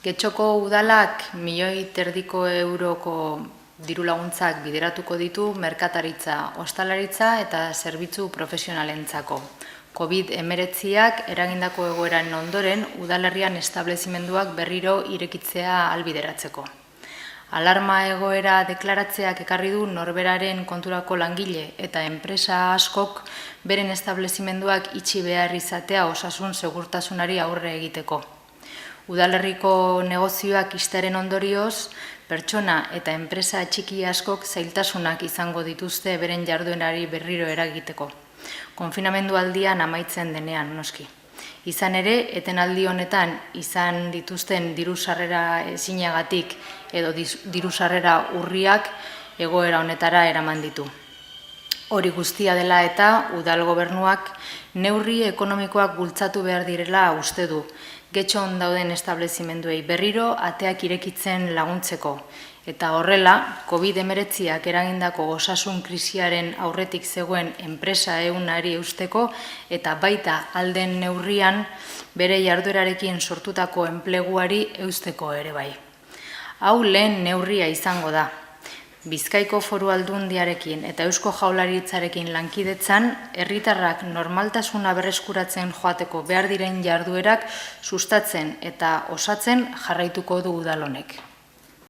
Getxoko udalak 1,5 milioi euroko diru laguntzak bideratuko ditu merkataritza, ostalaritza eta zerbitzu profesionalentzako. COVID-19ak eragindako egoeran ondoren udalerrian establezimenduak berriro irekitzea ahalbideratzeko. Alarma egoera deklaratzeak ekarri du norberaren konturako langile eta enpresa askok beren establezimenduak itxi behar izatea osasun segurtasunari aurre egiteko. Udalerriko negozioak ixtearen ondorioz, pertsona eta enpresa txiki askok zailtasunak izango dituzte beren jarduerari berriro eragiteko. Konfinamendu aldian amaitzen denean, noski. Izan ere, etenaldi honetan izan dituzten diru-sarrera ezinagatik edo diru-sarrera urriak egoera honetara eraman ditu. Hori guztia dela eta udal gobernuak neurri ekonomikoak bultzatu behar direla uste du, Getxon dauden establezimenduei berriro ateak irekitzen laguntzeko. Eta horrela, COVID-19ak eragindako osasun krisiaren aurretik zegoen enpresa ehunari eusteko eta baita alden neurrian bere jarduerarekin sortutako enpleguari eusteko ere bai. Hau lehen neurria izango da. Bizkaiko Foru Aldundiarekin eta Eusko Jaurlaritzarekin lankidetzan, herritarrak normaltasuna berreskuratzen joateko behar diren jarduerak sustatzen eta osatzen jarraituko du udal honek.